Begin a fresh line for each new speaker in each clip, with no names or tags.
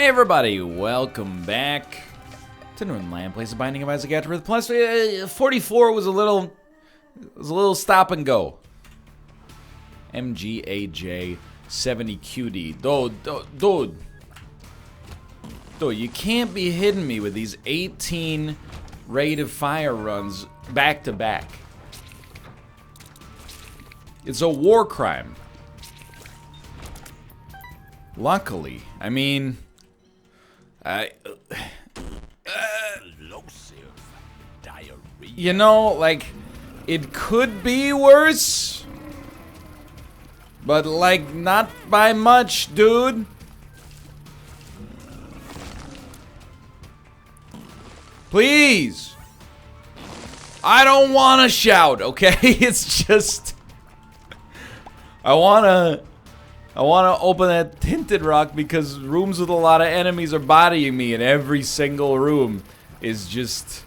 Hey everybody, welcome back to Northernlion, Place of Binding of Isaac Afterbirth. Plus, 44 was a little stop and go. MGAJ 70QD. Dude, you can't be hitting me with these 18 rate of fire runs back to back. It's a war crime. Luckily, I mean, you know, like, it could be worse, but like, not by much, dude. Please. I don't want to shout, okay? It's just, I want to open that tinted rock because rooms with a lot of enemies are bodying me, and every single room is just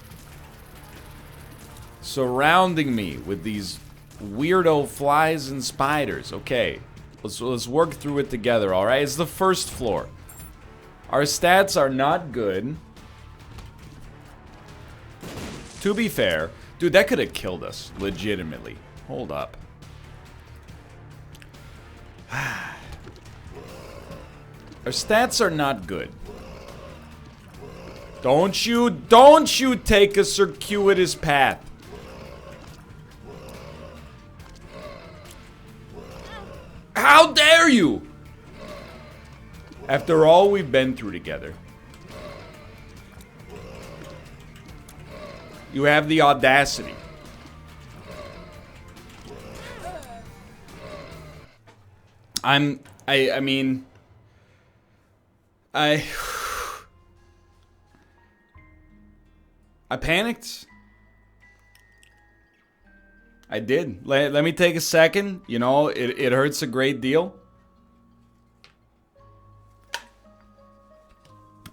surrounding me with these weirdo flies and spiders. Okay, let's work through it together, alright? It's the first floor. Our stats are not good. To be fair, dude, that could have killed us, legitimately. Hold up. Our stats are not good. Don't you take a circuitous path. How dare you? After all we've been through together. You have the audacity. I mean, I panicked. I did. Let me take a second. You know, it hurts a great deal.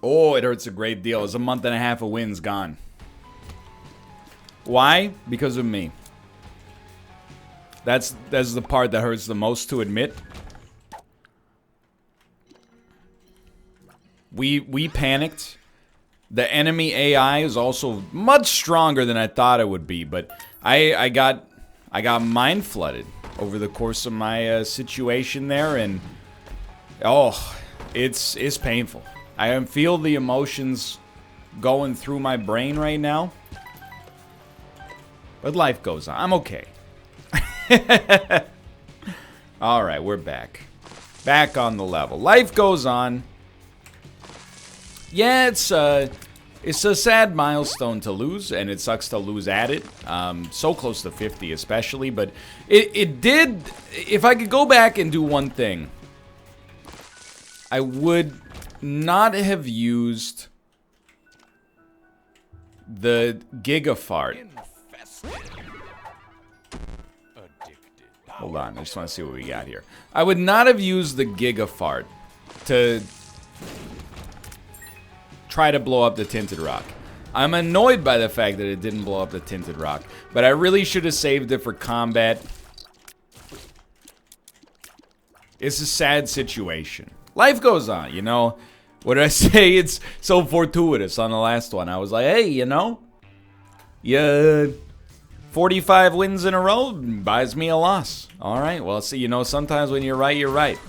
Oh, it hurts a great deal. It's a month and a half of wins gone. Why? Because of me. That's the part that hurts the most to admit. We panicked. The enemy AI is also much stronger than I thought it would be, but I got mind flooded over the course of my situation there, and oh, it's painful. I feel the emotions going through my brain right now, but life goes on. I'm okay. All right, we're back on the level. Life goes on. Yeah, it's a sad milestone to lose, and it sucks to lose at it. So close to 50 especially, but it did, if I could go back and do one thing, I would not have used the gigafart. Hold on, I just want to see what we got here. I would not have used the gigafart to try to blow up the tinted rock. I'm annoyed by the fact that it didn't blow up the tinted rock, but I really should have saved it for combat. It's a sad situation. Life goes on, you know. What did I say? It's so fortuitous on the last one. I was like, hey, you know, 45 wins in a row buys me a loss. All right, well, see, you know, sometimes when you're right, you're right.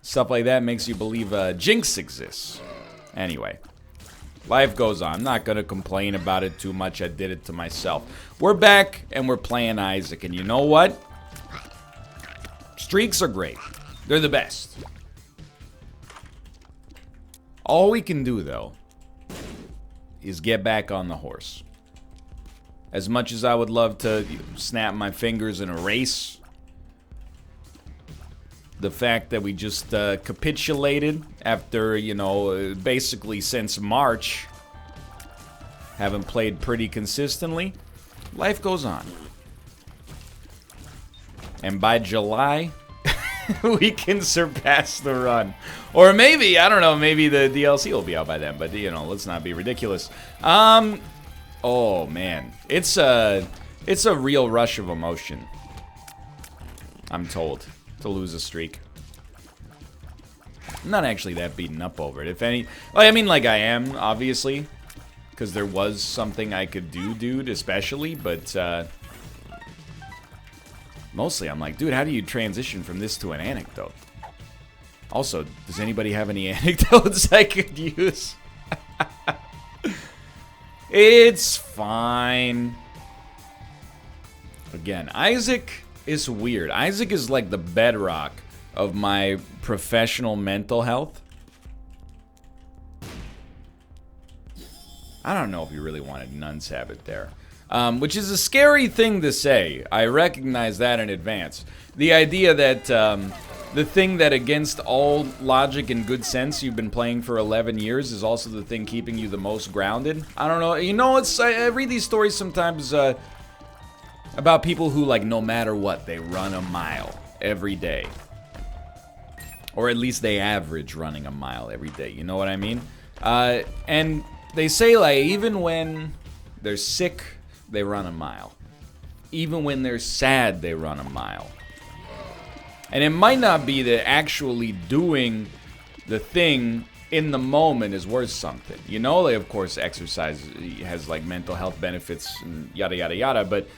Stuff like that makes you believe jinx exists. Anyway, life goes on. I'm not going to complain about it too much. I did it to myself. We're back, and we're playing Isaac. And you know what? Streaks are great. They're the best. All we can do, though, is get back on the horse. As much as I would love to snap my fingers and erase the fact that we just capitulated after, you know, basically since March, haven't played pretty consistently, life goes on. And by July, we can surpass the run. Or maybe, I don't know, maybe the DLC will be out by then, but, you know, let's not be ridiculous. Oh, man. It's a real rush of emotion, I'm told, to lose a streak. I'm not actually that beaten up over it. If any, I mean, like I am, obviously, because there was something I could do, dude, especially, but mostly I'm like, dude, how do you transition from this to an anecdote? Also, does anybody have any anecdotes I could use? It's fine. Again, Isaac is weird. Isaac is like the bedrock of my professional mental health. I don't know if you really wanted Nun Sabbath there. Which is a scary thing to say. I recognize that in advance. The idea that the thing that against all logic and good sense you've been playing for 11 years is also the thing keeping you the most grounded. I don't know. You know, I read these stories sometimes about people who, like, no matter what, they run a mile every day. Or at least they average running a mile every day. You know what I mean? And they say, like, even when they're sick, they run a mile. Even when they're sad, they run a mile. And it might not be that actually doing the thing in the moment is worth something. You know, like, of course, exercise has, like, mental health benefits and yada, yada, yada. But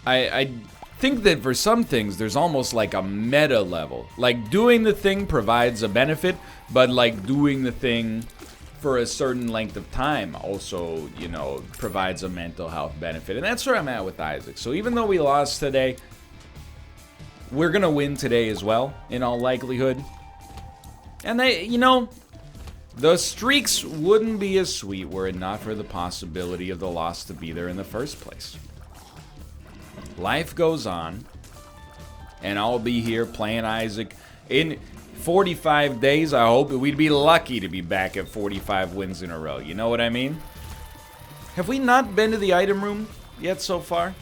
I think that for some things, there's almost like a meta level. Like, doing the thing provides a benefit, but, like, doing the thing for a certain length of time also, you know, provides a mental health benefit. And that's where I'm at with Isaac. So even though we lost today, we're going to win today as well, in all likelihood. And they, you know, the streaks wouldn't be as sweet were it not for the possibility of the loss to be there in the first place. Life goes on, and I'll be here playing Isaac in 45 days. I hope we'd be lucky to be back at 45 wins in a row. You know what I mean? Have we not been to the item room yet so far?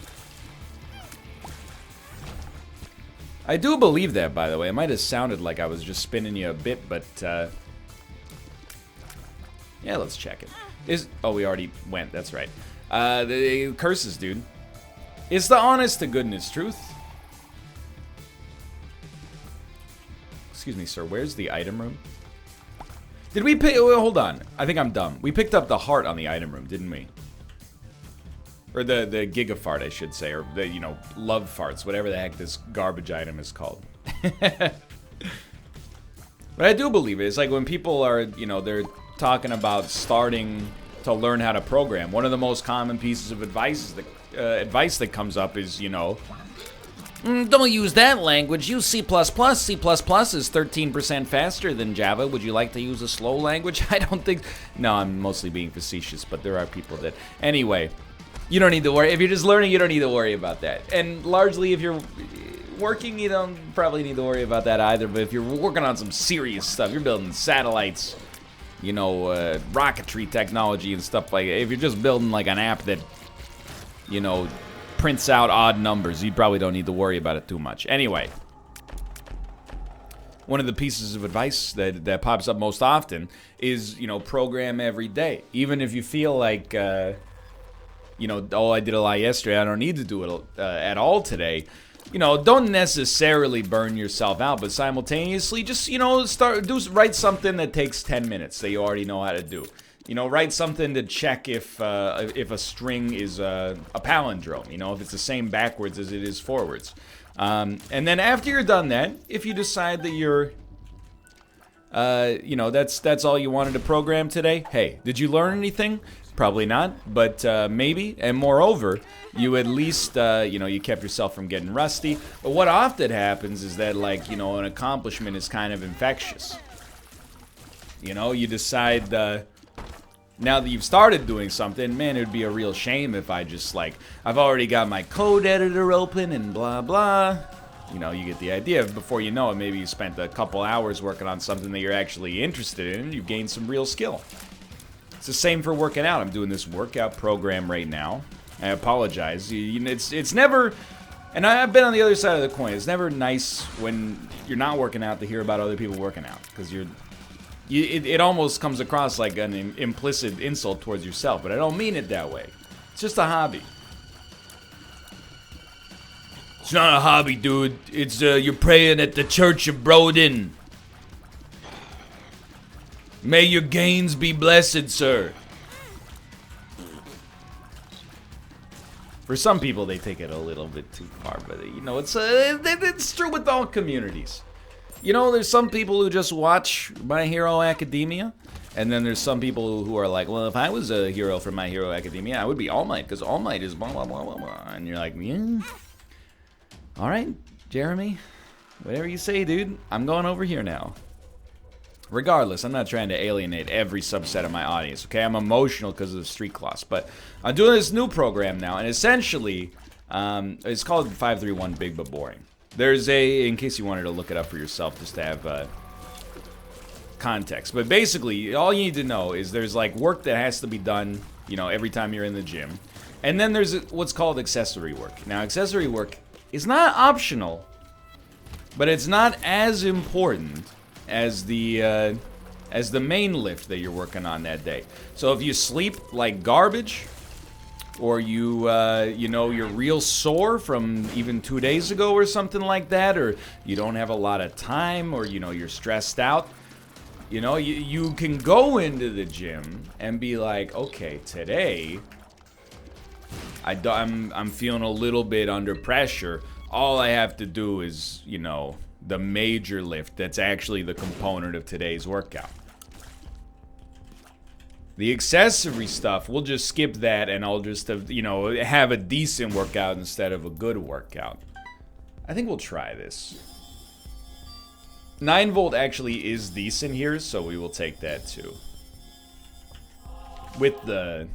I do believe that, by the way. It might have sounded like I was just spinning you a bit, but yeah, let's check it. Oh, we already went. That's right. The curses, dude. It's the honest to goodness truth. Excuse me, sir. Where's the item room? Did we pick... Oh, hold on. I think I'm dumb. We picked up the heart on the item room, didn't we? Or the gigafart, I should say. Or the, you know, love farts. Whatever the heck this garbage item is called. But I do believe it. It's like when people are, you know, they're talking about starting to learn how to program. One of the most common pieces of advice that comes up is, you know, don't use that language. Use C++. C++ is 13% faster than Java. Would you like to use a slow language? I don't think... No, I'm mostly being facetious, but there are people that... Anyway, you don't need to worry. If you're just learning, you don't need to worry about that. And largely, if you're working, you don't probably need to worry about that either. But if you're working on some serious stuff, you're building satellites, you know, rocketry technology and stuff like that. If you're just building like an app that, you know, prints out odd numbers, you probably don't need to worry about it too much. Anyway, one of the pieces of advice that pops up most often is, you know, program every day. Even if you feel like, you know, oh, I did a lot yesterday, I don't need to do it at all today. You know, don't necessarily burn yourself out, but simultaneously just, you know, write something that takes 10 minutes that you already know how to do. You know, write something to check if a string is a palindrome. You know, if it's the same backwards as it is forwards. And then after you're done that, if you decide that you're, you know, that's all you wanted to program today. Hey, did you learn anything? Probably not, but maybe. And moreover, you at least, you know, you kept yourself from getting rusty. But what often happens is that, like, you know, an accomplishment is kind of infectious. You know, you decide, now that you've started doing something, man, it would be a real shame if I just, like, I've already got my code editor open and blah, blah. You know, you get the idea. Before you know it, maybe you spent a couple hours working on something that you're actually interested in, and you've gained some real skill. It's the same for working out. I'm doing this workout program right now. I apologize. It's never, and I've been on the other side of the coin. It's never nice when you're not working out to hear about other people working out, because it almost comes across like an implicit insult towards yourself, but I don't mean it that way. It's just a hobby. It's not a hobby, dude. It's you're praying at the Church of Broden. May your gains be blessed, sir. For some people, they take it a little bit too far, but you know, it's true with all communities. You know, there's some people who just watch My Hero Academia, and then there's some people who are like, well, if I was a hero from My Hero Academia, I would be All Might, because All Might is blah, blah, blah, blah, blah. And you're like, yeah. All right, Jeremy, whatever you say, dude. I'm going over here now. Regardless, I'm not trying to alienate every subset of my audience, okay? I'm emotional because of the street class, but I'm doing this new program now, and essentially, it's called 531 Big But Boring. There's in case you wanted to look it up for yourself, just to have context. But basically, all you need to know is there's like work that has to be done, you know, every time you're in the gym. And then there's what's called accessory work. Now, accessory work is not optional, but it's not as important as the main lift that you're working on that day. So if you sleep like garbage, or you know, you're real sore from even 2 days ago or something like that, or you don't have a lot of time, or you know, you're stressed out, you know, you can go into the gym and be like, okay, today I'm feeling a little bit under pressure. All I have to do is, you know, the major lift that's actually the component of today's workout. The accessory stuff, we'll just skip that, and I'll just have, you know, have a decent workout instead of a good workout. I think we'll try this. 9 volt actually is decent here, so we will take that too. With the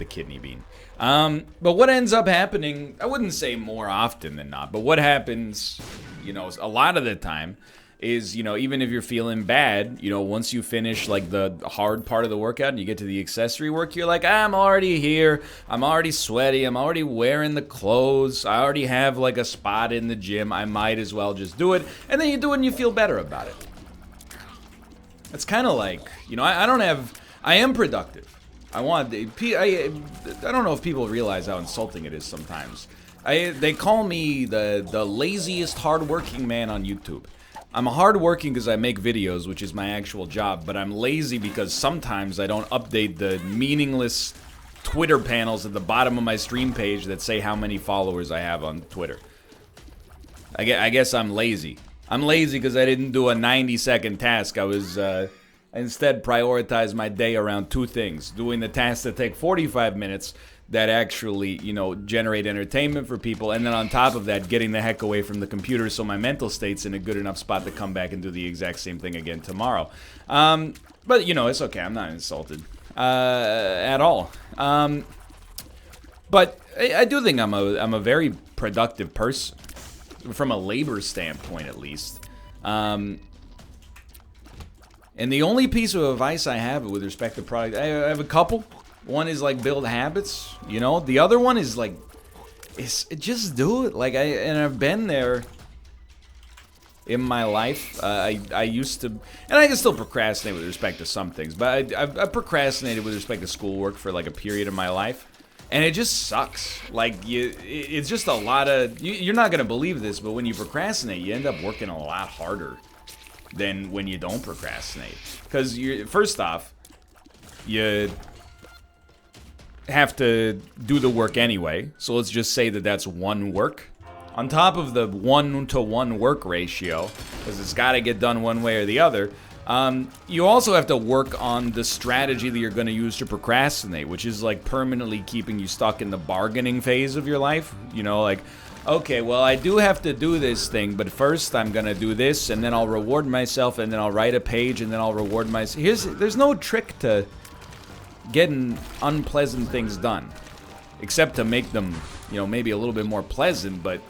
kidney bean. But what ends up happening, I wouldn't say more often than not, but what happens, you know, a lot of the time is, you know, even if you're feeling bad, you know, once you finish like the hard part of the workout and you get to the accessory work, you're like, I'm already here, I'm already sweaty, I'm already wearing the clothes, I already have like a spot in the gym, I might as well just do it. And then you do it and you feel better about it. It's kind of like, you know, I am productive. I don't know if people realize how insulting it is sometimes. They call me the laziest hardworking man on YouTube. I'm hardworking because I make videos, which is my actual job, but I'm lazy because sometimes I don't update the meaningless Twitter panels at the bottom of my stream page that say how many followers I have on Twitter. I guess I'm lazy. I'm lazy because I didn't do a 90-second task. I instead prioritized my day around 2 things. Doing the tasks that take 45 minutes that actually, you know, generate entertainment for people, and then on top of that, getting the heck away from the computer so my mental state's in a good enough spot to come back and do the exact same thing again tomorrow. But, you know, it's okay. I'm not insulted at all. But I do think I'm a very productive person, from a labor standpoint at least. And the only piece of advice I have with respect to product, I have a couple. One is like build habits, you know. The other one is like, just do it. Like I've been there in my life. I used to, and I can still procrastinate with respect to some things, but I procrastinated with respect to schoolwork for like a period of my life, and it just sucks. Like it's just a lot of. You're not gonna believe this, but when you procrastinate, you end up working a lot harder than when you don't procrastinate. Because first off, you have to do the work anyway. So let's just say that that's one work. On top of the 1-to-1 work ratio, because it's got to get done one way or the other, you also have to work on the strategy that you're going to use to procrastinate, which is like permanently keeping you stuck in the bargaining phase of your life. You know, like, okay, well, I do have to do this thing, but first I'm going to do this, and then I'll reward myself, and then I'll write a page, and then I'll reward myself. There's no trick to getting unpleasant things done, except to make them, you know, maybe a little bit more pleasant. But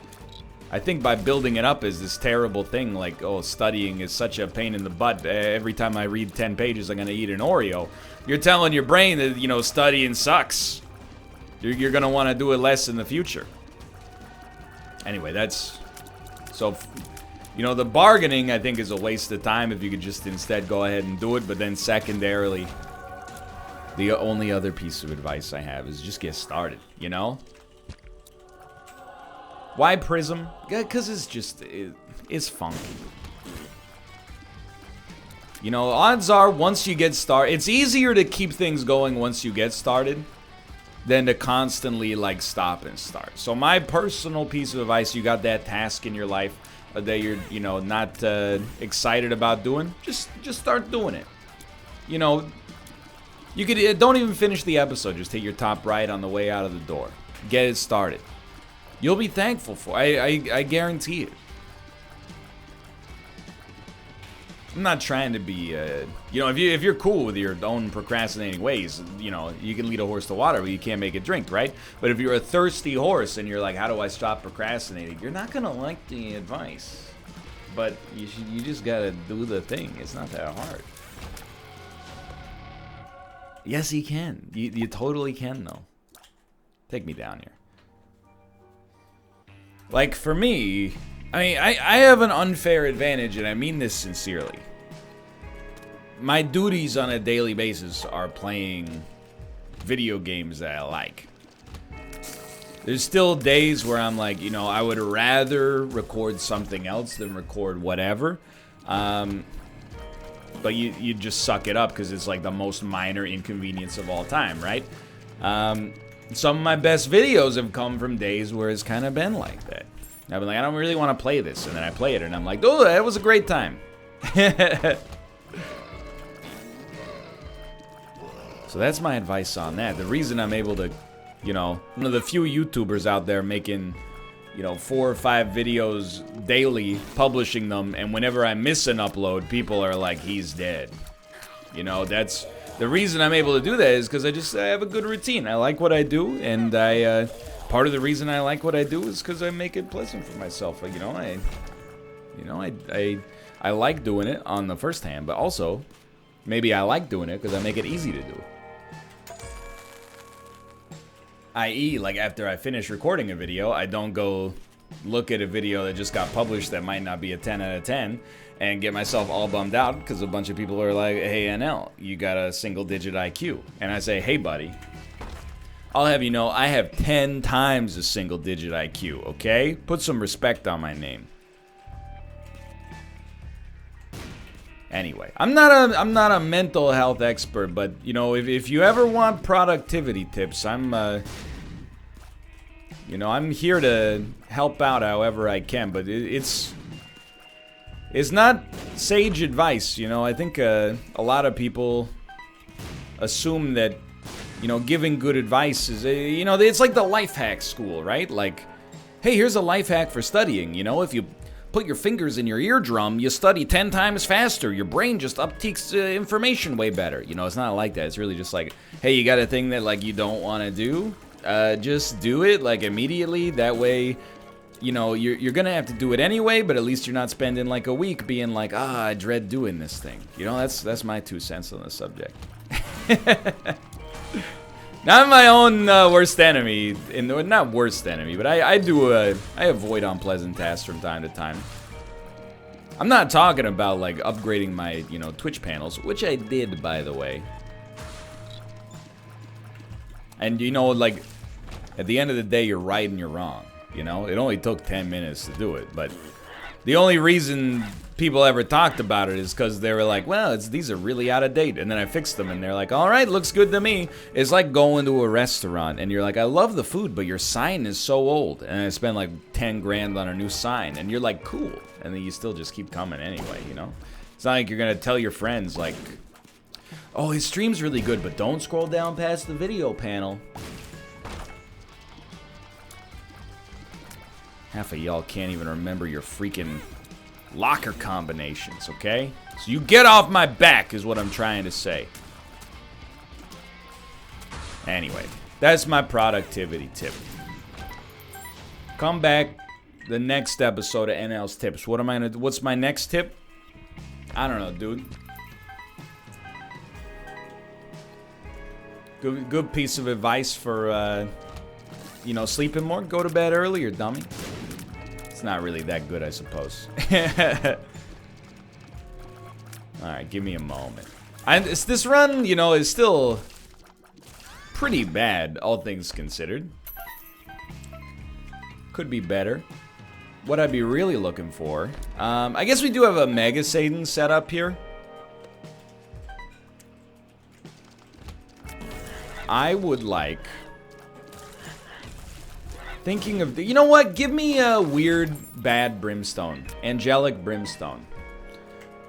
I think by building it up as this terrible thing, like, oh, studying is such a pain in the butt, every time I read 10 pages I'm gonna eat an Oreo, you're telling your brain that, you know, studying sucks. You're gonna want to do it less in the future. Anyway, that's so, you know, the bargaining I think is a waste of time if you could just instead go ahead and do it. But then secondarily, the only other piece of advice I have is just get started, you know? Why Prism? Because it's just, it's funky. You know, odds are once you get started, it's easier to keep things going once you get started than to constantly like stop and start. So my personal piece of advice, you got that task in your life that you're, you know, not excited about doing, just start doing it. You know, you could don't even finish the episode, just take your top right on the way out of the door. Get it started. You'll be thankful for it. I guarantee it. I'm not trying to be, you know, if you're cool with your own procrastinating ways, you know, you can lead a horse to water, but you can't make it drink, right? But if you're a thirsty horse and you're like, how do I stop procrastinating? You're not gonna like the advice, but you just gotta do the thing. It's not that hard. Yes, you can. You totally can, though. Take me down here. Like, for me, I mean, I have an unfair advantage, and I mean this sincerely. My duties on a daily basis are playing video games that I like. There's still days where I'm like, you know, I would rather record something else than record whatever. But you just suck it up because it's like the most minor inconvenience of all time, right? Some of my best videos have come from days where it's kind of been like that. I've been like, I don't really want to play this, and then I play it, and I'm like, oh, that was a great time. So that's my advice on that. The reason I'm able to, you know, one of the few YouTubers out there making, you know, 4 or 5 videos daily, publishing them, and whenever I miss an upload, people are like, he's dead. You know, that's the reason I'm able to do that is because I have a good routine. I like what I do, and part of the reason I like what I do is because I make it pleasant for myself. You know, I like doing it on the first hand, but also maybe I like doing it because I make it easy to do. I.e., like after I finish recording a video, I don't go look at a video that just got published that might not be a 10 out of 10 and get myself all bummed out because a bunch of people are like, hey, NL, you got a single-digit IQ. And I say, hey, buddy, I'll have you know I have 10 times a single-digit IQ, okay? Put some respect on my name. Anyway, I'm not a mental health expert, but you know, if you ever want productivity tips, I'm here to help out however I can. But it's not sage advice, you know. I think a lot of people assume that, you know, giving good advice is, you know, it's like the life hack school, right? Like, hey, here's a life hack for studying. You know, if you put your fingers in your eardrum, you study 10 times faster. Your brain just uptakes information way better. You know, it's not like that. It's really just like, hey, you got a thing that like you don't want to do? Just do it like immediately. That way, you know, you're gonna have to do it anyway, but at least you're not spending like a week being like, I dread doing this thing. You know, that's my 2 cents on the subject. Not my own worst enemy, not worst enemy, but I avoid unpleasant tasks from time to time. I'm not talking about like upgrading my, you know, Twitch panels, which I did, by the way. And you know, like, at the end of the day, you're right and you're wrong. You know, it only took 10 minutes to do it, but the only reason people ever talked about it is because they were like, well, these are really out of date. And then I fixed them and they're like, all right, looks good to me. It's like going to a restaurant and you're like, I love the food, but your sign is so old. And I spent like 10 grand on a new sign and you're like, cool. And then you still just keep coming anyway, you know? It's not like you're going to tell your friends like, oh, his stream's really good, but don't scroll down past the video panel. Half of y'all can't even remember your freaking locker combinations, okay? So you get off my back is what I'm trying to say. Anyway, that's my productivity tip. Come back the next episode of NL's Tips. What's my next tip? I don't know, dude. Good piece of advice for, you know, sleeping more. Go to bed earlier, dummy. It's not really that good, I suppose. Alright, give me a moment. This run, you know, is still pretty bad, all things considered. Could be better. What I'd be really looking for, I guess we do have a Mega Satan set up here. I would like... Thinking of... You know what? Give me a weird, bad brimstone. Angelic brimstone.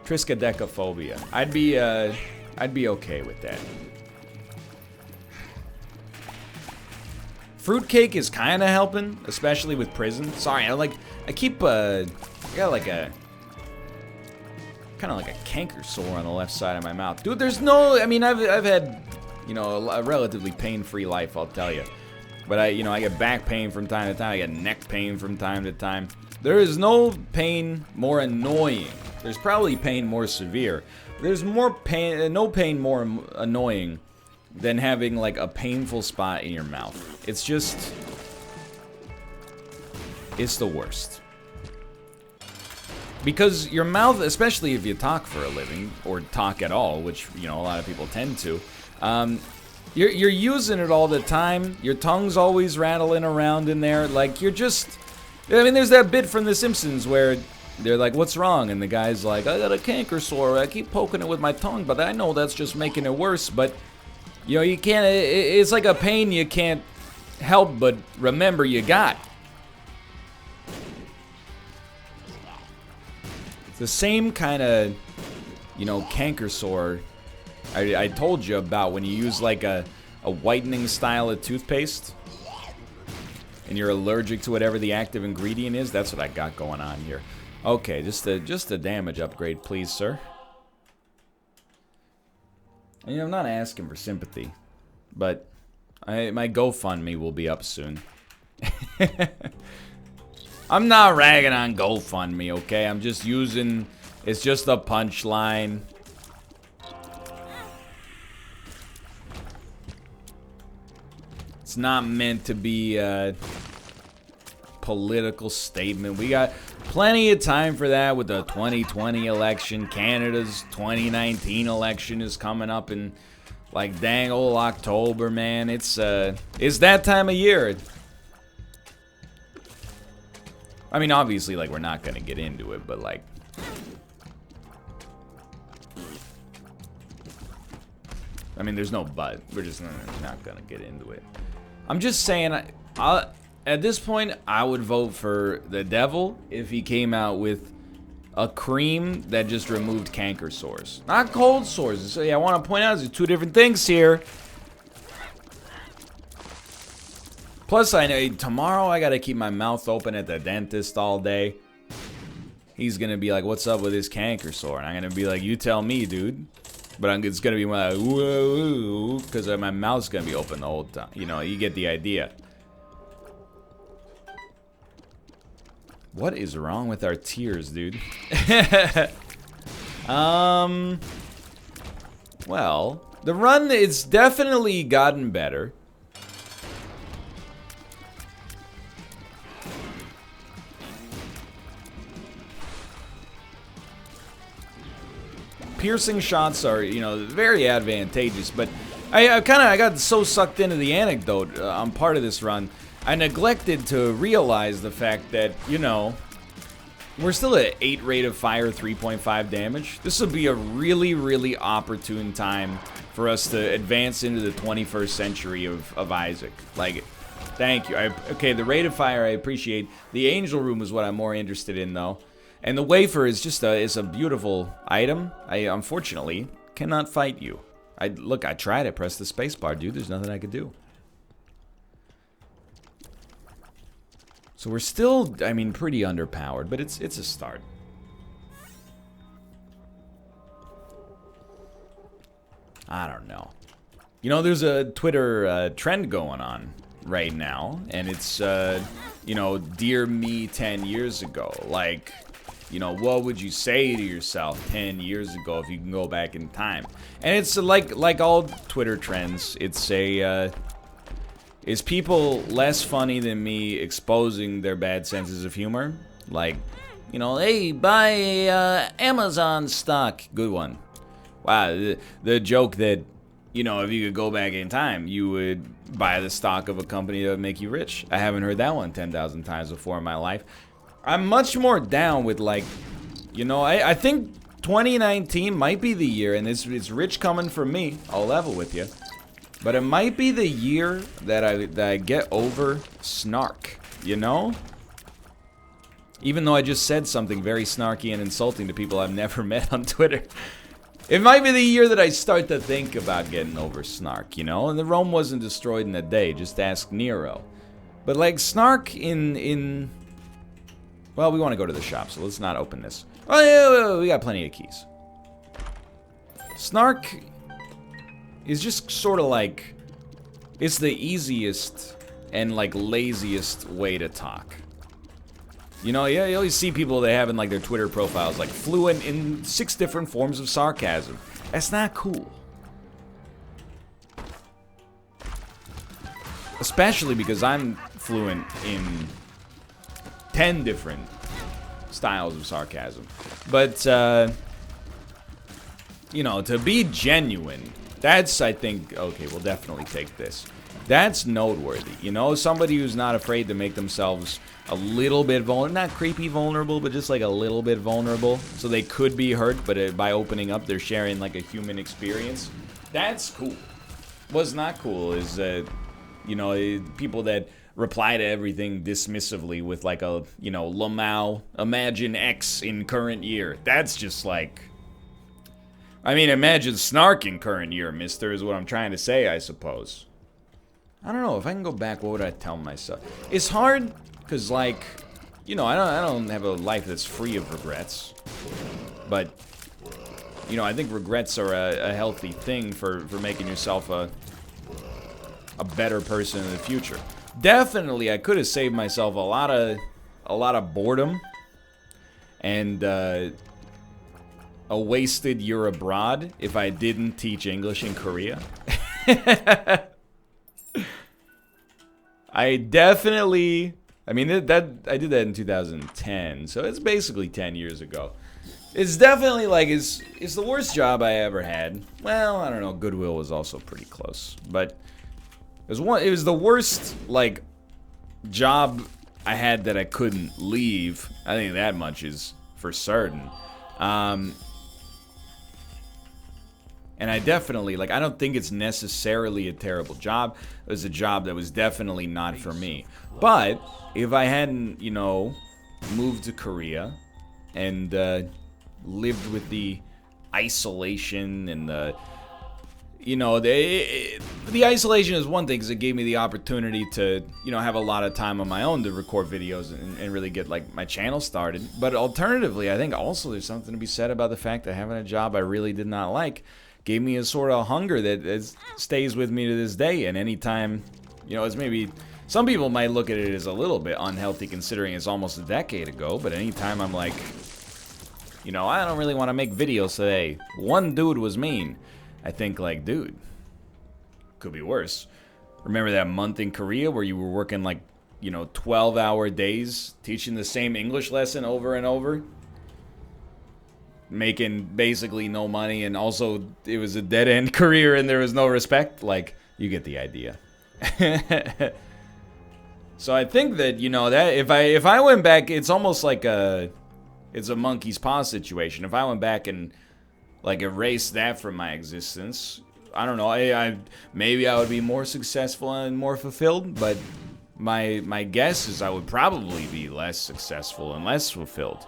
Triskaidekaphobia. I'd be okay with that. Fruitcake is kind of helping, especially with prison. Sorry, I keep, I got like a... kind of like a canker sore on the left side of my mouth. Dude, there's no... I mean, I've had, you know, a relatively pain-free life, I'll tell you. But I get back pain from time to time. I get neck pain from time to time. There is no pain more annoying. There's probably pain more severe. There's more pain, no pain more annoying than having like a painful spot in your mouth. It's just, it's the worst. Because your mouth, especially if you talk for a living or talk at all, which, you know, a lot of people tend to, you're using it all the time. Your tongue's always rattling around in there. Like, you're just... I mean, there's that bit from The Simpsons where they're like, what's wrong? And the guy's like, I got a canker sore. I keep poking it with my tongue, but I know that's just making it worse. But, you know, you can't... It's like a pain you can't help but remember you got. It's the same kind of, you know, canker sore I told you about when you use like a whitening style of toothpaste and you're allergic to whatever the active ingredient is. That's what I got going on here. Okay, just a damage upgrade, please, sir. And, you know, I'm not asking for sympathy, but my GoFundMe will be up soon. I'm not ragging on GoFundMe, okay? I'm just using... It's just a punchline. It's not meant to be a political statement. We got plenty of time for that with the 2020 election. Canada's 2019 election is coming up in like dang old October, man. It's that time of year. I mean, obviously, like, we're not gonna get into it, but like, I mean, there's no but. We're just not gonna get into it. I'm just saying, at this point, I would vote for the devil if he came out with a cream that just removed canker sores. Not cold sores. So, yeah, I want to point out there's two different things here. Plus, I know tomorrow I got to keep my mouth open at the dentist all day. He's going to be like, what's up with this canker sore? And I'm going to be like, you tell me, dude. But it's going to be like, whoa, because my mouth's going to be open the whole time. You know, you get the idea. What is wrong with our tears, dude? Well, the run, it's definitely gotten better. Piercing shots are, you know, very advantageous, but I got so sucked into the anecdote on part of this run, I neglected to realize the fact that, you know, we're still at 8 rate of fire, 3.5 damage. This would be a really, really opportune time for us to advance into the 21st century of Isaac. Like, thank you. Okay, the rate of fire I appreciate. The angel room is what I'm more interested in, though. And the wafer is just a beautiful item. I unfortunately cannot fight you. I tried. I pressed the spacebar, dude. There's nothing I could do. So we're still, I mean, pretty underpowered, but it's a start. I don't know. You know, there's a Twitter trend going on right now, and it's, you know, dear me 10 years ago. Like, you know, what would you say to yourself 10 years ago if you can go back in time? And it's like all Twitter trends. It's is people less funny than me exposing their bad senses of humor? Like, you know, hey, buy Amazon stock. Good one. Wow, the joke that, you know, if you could go back in time, you would buy the stock of a company that would make you rich. I haven't heard that one 10,000 times before in my life. I'm much more down with, like, you know, I think 2019 might be the year, and it's rich coming from me. I'll level with you. But it might be the year that I get over Snark, you know? Even though I just said something very snarky and insulting to people I've never met on Twitter. It might be the year that I start to think about getting over Snark, you know? And the Rome wasn't destroyed in a day, just ask Nero. But like Snark in... Well, we want to go to the shop, so let's not open this. Oh yeah, we got plenty of keys. Snark is just sort of like... It's the easiest and like laziest way to talk. You know, you always see people they have in like their Twitter profiles, like fluent in 6 different forms of sarcasm. That's not cool. Especially because I'm fluent in 10 different styles of sarcasm. But, you know, to be genuine, that's, I think, okay, we'll definitely take this. That's noteworthy. You know, somebody who's not afraid to make themselves a little bit vulnerable, not creepy vulnerable, but just like a little bit vulnerable. So they could be hurt, but by opening up, they're sharing like a human experience. That's cool. What's not cool is, you know, people that reply to everything dismissively with like a, you know, Lamau, imagine X in current year. That's just like... I mean, imagine Snark in current year, mister, is what I'm trying to say, I suppose. I don't know, if I can go back, what would I tell myself? It's hard, because, like, you know, I don't have a life that's free of regrets. But, you know, I think regrets are a healthy thing for making yourself a better person in the future. Definitely, I could have saved myself a lot of boredom and a wasted year abroad if I didn't teach English in Korea. I definitely, I mean, I did that in 2010, so it's basically 10 years ago. It's definitely like, it's the worst job I ever had. Well, I don't know, Goodwill was also pretty close, but it was the worst, like, job I had that I couldn't leave. I think that much is for certain. And I definitely, like, I don't think it's necessarily a terrible job. It was a job that was definitely not for me. But if I hadn't, you know, moved to Korea and lived with the isolation and the, you know, the isolation is one thing because it gave me the opportunity to, you know, have a lot of time on my own to record videos and really get, like, my channel started. But alternatively, I think also there's something to be said about the fact that having a job I really did not like gave me a sort of hunger that stays with me to this day. And anytime, you know, it's maybe, some people might look at it as a little bit unhealthy considering it's almost a decade ago, but anytime I'm like, you know, I don't really want to make videos today, one dude was mean, I think like, dude, could be worse. Remember that month in Korea where you were working like, you know, 12-hour days, teaching the same English lesson over and over? Making basically no money, and also it was a dead-end career and there was no respect. Like, you get the idea. So I think that, you know, that if I went back, it's almost like it's a monkey's paw situation. If I went back and like erased that from my existence, I don't know, maybe I would be more successful and more fulfilled, but my guess is I would probably be less successful and less fulfilled.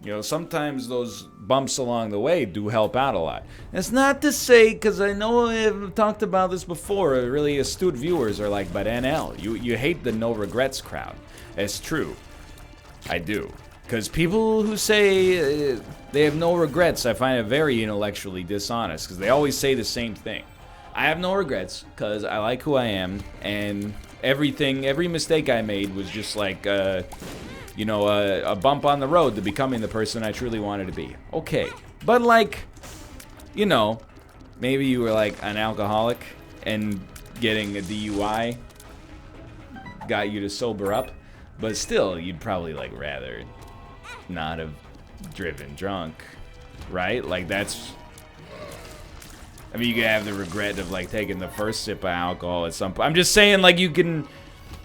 You know, sometimes those bumps along the way do help out a lot. That's not to say, because I know I've talked about this before, really astute viewers are like, but NL, you hate the no regrets crowd. It's true. I do. Because people who say they have no regrets, I find it very intellectually dishonest, because they always say the same thing. I have no regrets, because I like who I am, and every mistake I made was just like, you know, a bump on the road to becoming the person I truly wanted to be. Okay, but like, you know, maybe you were like an alcoholic and getting a DUI got you to sober up, but still, you'd probably like rather not have driven drunk, right? Like that's, I mean, you can have the regret of like taking the first sip of alcohol at some point. I'm just saying, like, you can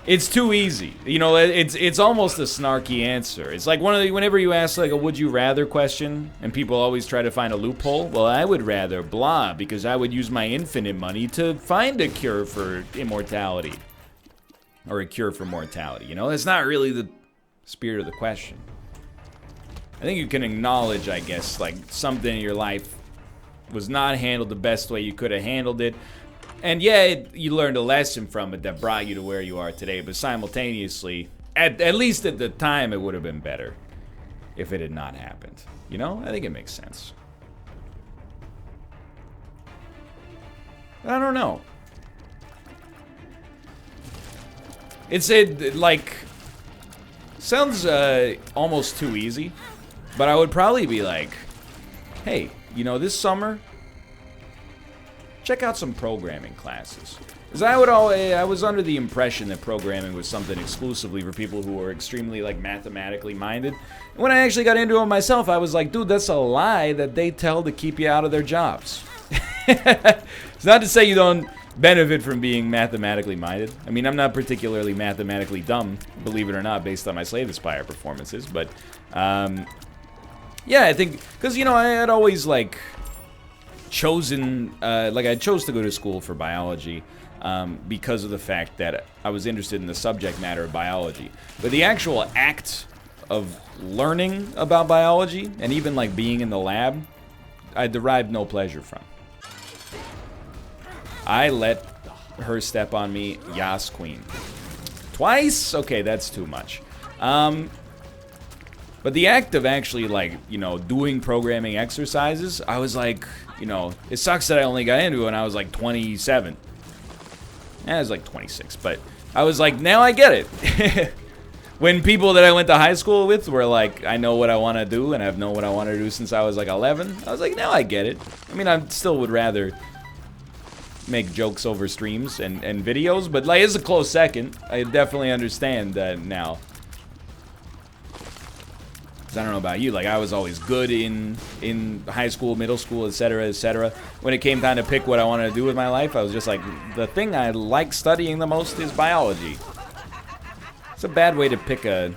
It's too easy. You know, it's almost a snarky answer. It's like whenever you ask like a would you rather question, and people always try to find a loophole. Well, I would rather blah because I would use my infinite money to find a cure for immortality, or a cure for mortality. You know, that's not really the spirit of the question. I think you can acknowledge, I guess, like something in your life was not handled the best way you could have handled it. And yeah, you learned a lesson from it that brought you to where you are today, but simultaneously, at least at the time, it would have been better if it had not happened. You know? I think it makes sense. I don't know. It's like sounds almost too easy, but I would probably be like, hey, you know, this summer, check out some programming classes. Because I was under the impression that programming was something exclusively for people who were extremely, like, mathematically minded. And when I actually got into it myself, I was like, dude, that's a lie that they tell to keep you out of their jobs. It's not to say you don't benefit from being mathematically minded. I mean, I'm not particularly mathematically dumb, believe it or not, based on my Slay the Spire performances. But, yeah, I think, because, you know, I had always, like, chosen, I chose to go to school for biology because of the fact that I was interested in the subject matter of biology. But the actual act of learning about biology, and even like being in the lab, I derived no pleasure from. I let her step on me, Yas Queen. Twice? Okay, that's too much. But the act of actually, like, you know, doing programming exercises, I was like, you know, it sucks that I only got into it when I was like 27. I was like 26, but I was like, now I get it. When people that I went to high school with were like, I know what I want to do, and I've known what I want to do since I was like 11, I was like, now I get it. I mean, I still would rather make jokes over streams and videos, but like, it's a close second. I definitely understand that now. I don't know about you, like I was always good in high school, middle school, etc., etc. When it came time to pick what I wanted to do with my life, I was just like, the thing I like studying the most is biology. It's a bad way to pick a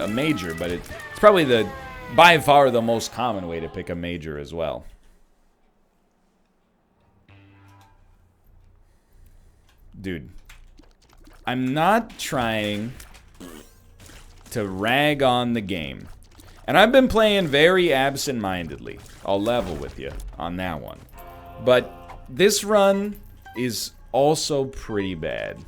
major, but it's probably by far the most common way to pick a major as well. Dude, I'm not trying to rag on the game. And I've been playing very absent-mindedly. I'll level with you on that one. But this run is also pretty bad.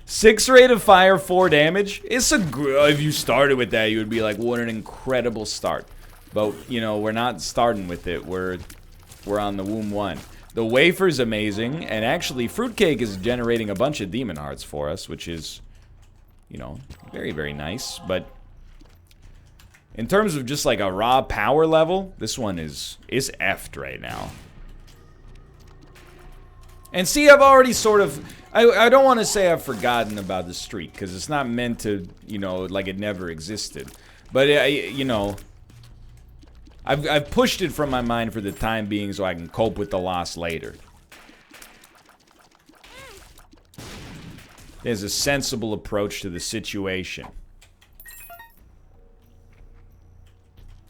6 rate of fire, 4 damage. It's if you started with that, you would be like, what an incredible start. But, you know, we're not starting with it. We're on the womb 1. The wafer's amazing. And actually, Fruitcake is generating a bunch of demon hearts for us, which is, you know, very, very nice. But in terms of just like a raw power level, this one is effed right now. And see, I've already sort of, I don't want to say I've forgotten about the streak, because it's not meant to, you know, like it never existed. But, you know, I've pushed it from my mind for the time being so I can cope with the loss later. There's a sensible approach to the situation.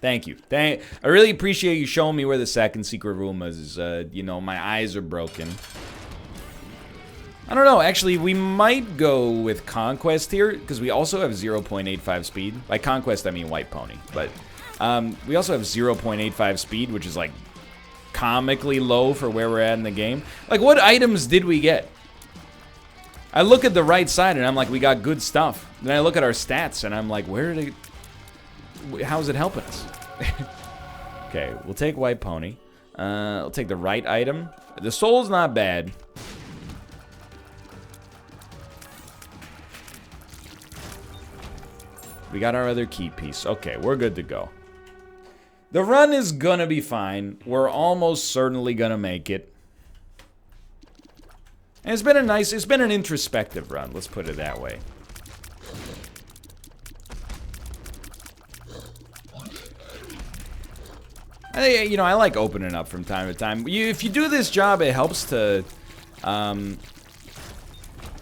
Thank you. I really appreciate you showing me where the second secret room is. You know, my eyes are broken. I don't know. Actually, we might go with Conquest here, because we also have 0.85 speed. By Conquest, I mean White Pony. But we also have 0.85 speed, which is, like, comically low for where we're at in the game. Like, what items did we get? I look at the right side, and I'm like, we got good stuff. Then I look at our stats, and I'm like, where are they... How's it helping us? Okay, we'll take White Pony. We'll take the right item. The soul's not bad. We got our other key piece. Okay, we're good to go. The run is gonna be fine. We're almost certainly gonna make it. And it's been an introspective run, let's put it that way. You know, I like opening up from time to time. If you do this job, it helps to,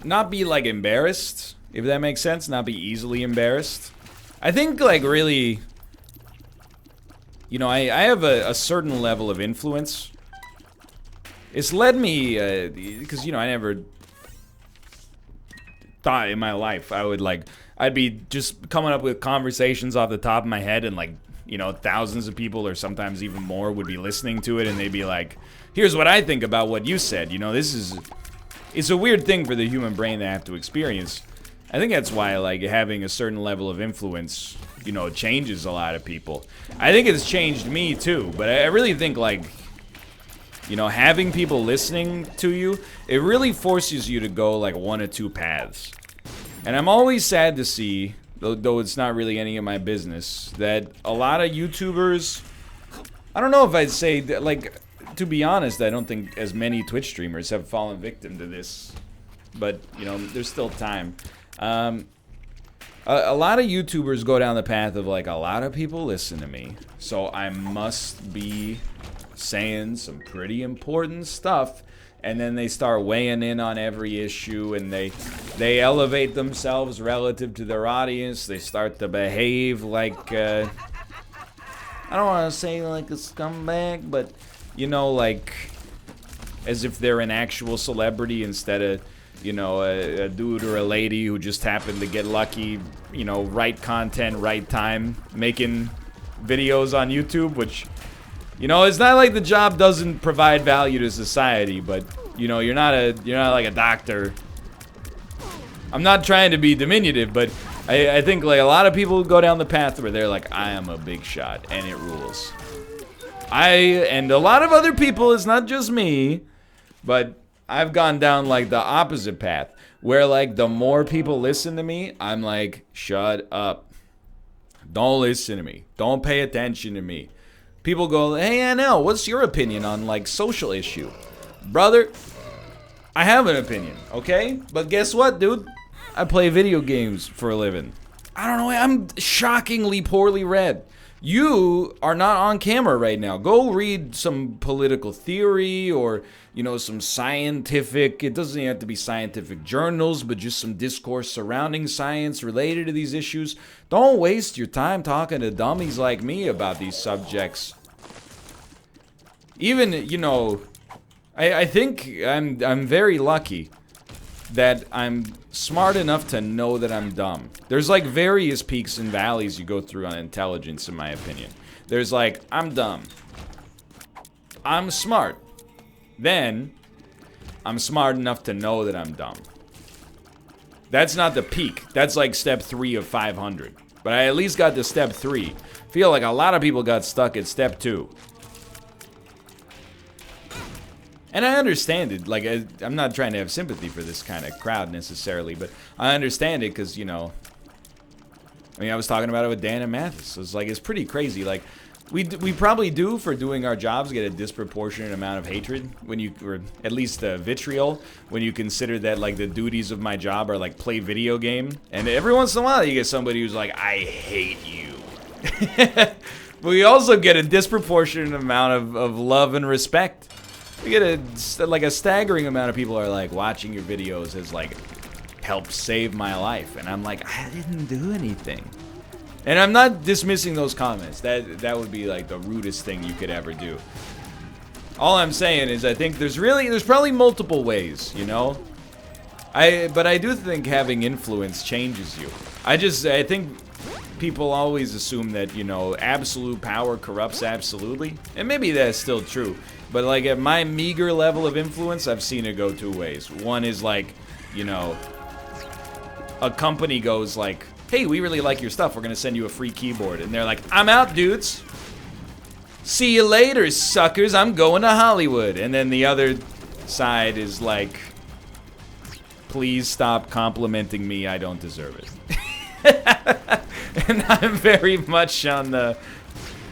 not be like embarrassed, if that makes sense, not be easily embarrassed. I think like really, you know, I have a certain level of influence. It's led me, because, you know, I never thought in my life I would like, I'd be just coming up with conversations off the top of my head and like, you know, thousands of people or sometimes even more would be listening to it and they'd be like, here's what I think about what you said. You know, it's a weird thing for the human brain to have to experience. I think that's why like having a certain level of influence, you know, changes a lot of people. I think it's changed me too, but I really think like, you know, having people listening to you, it really forces you to go like one of two paths. And I'm always sad to see, though it's not really any of my business, that a lot of YouTubers, I don't know if I'd say, that, like, to be honest, I don't think as many Twitch streamers have fallen victim to this. But, you know, there's still time. A lot of YouTubers go down the path of, like, a lot of people listen to me, so I must be saying some pretty important stuff, and then they start weighing in on every issue, and they elevate themselves relative to their audience. They start to behave like, I don't want to say like a scumbag, but, you know, like, as if they're an actual celebrity instead of, you know, a dude or a lady who just happened to get lucky, you know, right content, right time, making videos on YouTube, which, you know, it's not like the job doesn't provide value to society, but, you know, you're not like a doctor. I'm not trying to be diminutive, but I think like a lot of people go down the path where they're like, I am a big shot and it rules. And a lot of other people, it's not just me, but I've gone down like the opposite path where like the more people listen to me, I'm like, shut up. Don't listen to me. Don't pay attention to me. People go, hey, NL, what's your opinion on, like, social issue? Brother, I have an opinion, okay? But guess what, dude? I play video games for a living. I don't know, I'm shockingly poorly read. You are not on camera right now. Go read some political theory or, you know, some scientific, it doesn't even have to be scientific journals, but just some discourse surrounding science related to these issues. Don't waste your time talking to dummies like me about these subjects. Even, you know, I think I'm very lucky that I'm smart enough to know that I'm dumb. There's like various peaks and valleys you go through on intelligence, in my opinion. There's like, I'm dumb. I'm smart. Then, I'm smart enough to know that I'm dumb. That's not the peak. That's like step 3 of 500. But I at least got to step 3. Feel like a lot of people got stuck at step 2. And I understand it. Like, I'm not trying to have sympathy for this kind of crowd necessarily, but I understand it because, you know, I mean, I was talking about it with Dan and Mathis. It's like, it's pretty crazy. Like, we probably do, for doing our jobs, get a disproportionate amount of hatred when you, or at least vitriol, when you consider that, like, the duties of my job are, like, play video game. And every once in a while, you get somebody who's like, I hate you. But we also get a disproportionate amount of love and respect. We get a staggering amount of people are like, watching your videos has like helped save my life, and I'm like, I didn't do anything. And I'm not dismissing those comments. That would be like the rudest thing you could ever do. All I'm saying is I think there's probably multiple ways, you know? But I do think having influence changes you. I think people always assume that, you know, absolute power corrupts absolutely. And maybe that's still true. But like at my meager level of influence, I've seen it go 2 ways. One is like, you know, a company goes like, hey, we really like your stuff. We're going to send you a free keyboard. And they're like, I'm out, dudes. See you later, suckers. I'm going to Hollywood. And then the other side is like, please stop complimenting me. I don't deserve it. And I'm very much on the...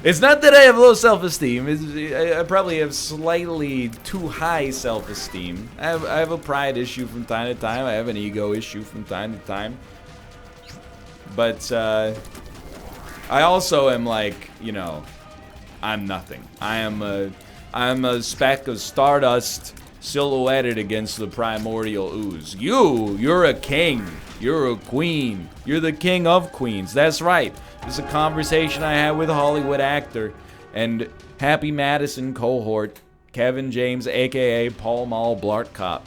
It's not that I have low self-esteem. I probably have slightly too high self-esteem. I have a pride issue from time to time. I have an ego issue from time to time. But I also am like, you know, I'm nothing. I'm a speck of stardust silhouetted against the primordial ooze. You're a king. You're a queen. You're the king of queens. That's right. This is a conversation I had with a Hollywood actor and Happy Madison cohort, Kevin James, a.k.a. Paul Mall Blart Cop.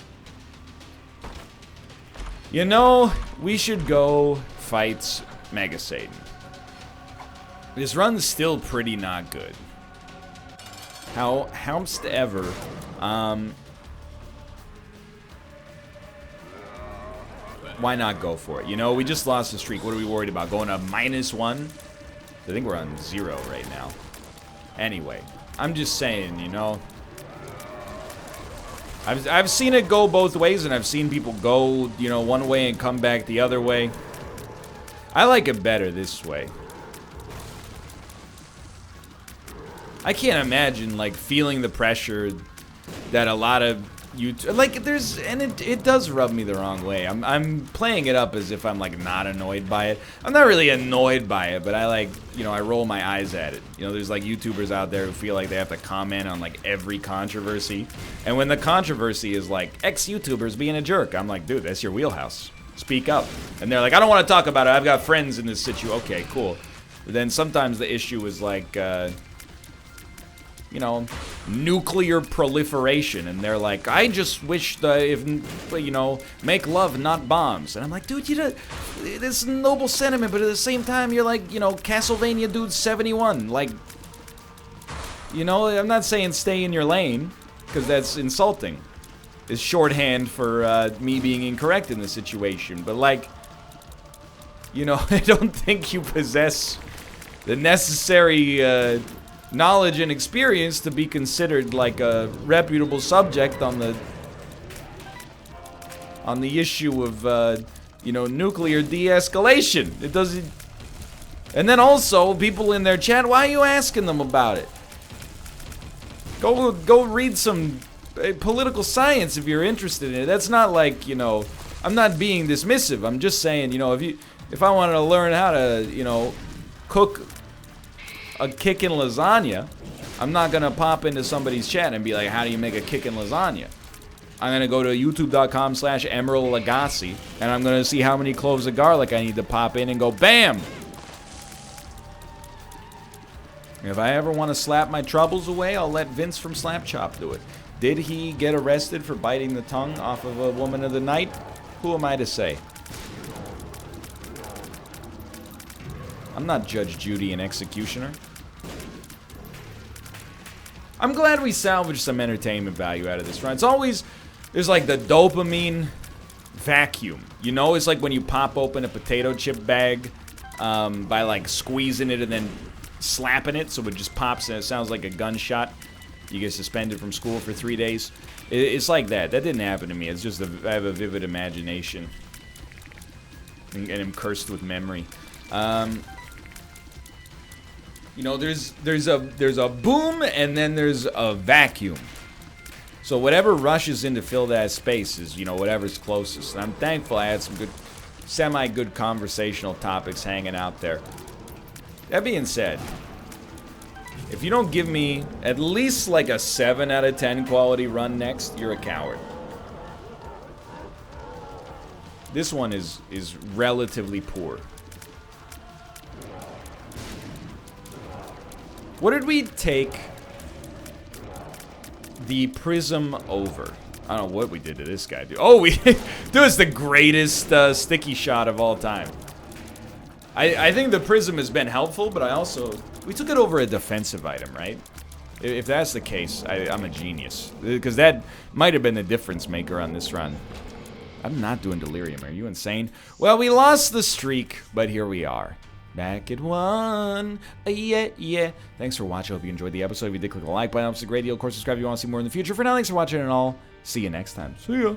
You know, we should go fight Mega Satan. This run's still pretty not good. However, why not go for it? You know, we just lost the streak. What are we worried about? Going to -1? I think we're on 0 right now. Anyway, I'm just saying, you know. I've seen it go both ways, and I've seen people go, you know, one way and come back the other way. I like it better this way. I can't imagine, like, feeling the pressure that a lot of YouTube, like, there's, and it does rub me the wrong way. I'm playing it up as if I'm, like, not annoyed by it. I'm not really annoyed by it, but I, like, you know, I roll my eyes at it. You know, there's, like, YouTubers out there who feel like they have to comment on, like, every controversy. And when the controversy is, like, ex-YouTubers being a jerk, I'm like, dude, that's your wheelhouse. Speak up. And they're like, I don't want to talk about it. I've got friends in this situation. Okay, cool. But then sometimes the issue is, like, you know, nuclear proliferation, and they're like, I just wish if you know, make love, not bombs. And I'm like, dude, you know, this is noble sentiment, but at the same time, you're like, you know, Castlevania dude 71. Like, you know, I'm not saying stay in your lane, because that's insulting. It's shorthand for me being incorrect in the situation. But, like, you know, I don't think you possess the necessary knowledge and experience to be considered like a reputable subject on the issue of you know, nuclear de-escalation. It doesn't. And then also people in their chat, why are you asking them about it? Go read some political science if you're interested in it. That's not like, you know, I'm not being dismissive. I'm just saying, you know, if I wanted to learn how to, you know, cook a kickin' lasagna, I'm not gonna pop into somebody's chat and be like, how do you make a kickin' lasagna? I'm gonna go to youtube.com/Emerald Lagasse, and I'm gonna see how many cloves of garlic I need to pop in and go BAM! If I ever want to slap my troubles away, I'll let Vince from Slap Chop do it. Did he get arrested for biting the tongue off of a woman of the night? Who am I to say? I'm not Judge Judy and Executioner. I'm glad we salvaged some entertainment value out of this run. It's always, there's like the dopamine vacuum. You know, it's like when you pop open a potato chip bag by like squeezing it and then slapping it so it just pops and it sounds like a gunshot. You get suspended from school for 3 days. It's like that. That didn't happen to me. It's just I have a vivid imagination. And I'm cursed with memory. You know, there's a boom and then there's a vacuum. So whatever rushes in to fill that space is, you know, whatever's closest. And I'm thankful I had some good, semi-good conversational topics hanging out there. That being said, if you don't give me at least like a 7 out of 10 quality run next, you're a coward. This one is relatively poor. What did we take the prism over? I don't know what we did to this guy, dude. Oh, dude, it's the greatest sticky shot of all time. I think the prism has been helpful, but we took it over a defensive item, right? If that's the case, I'm a genius. Because that might have been the difference maker on this run. I'm not doing delirium, are you insane? Well, we lost the streak, but here we are. Back at 1. Yeah. Thanks for watching. I hope you enjoyed the episode. If you did, click the like button. It's a great deal. Of course, subscribe if you want to see more in the future. For now, thanks for watching and all. See you next time. See ya.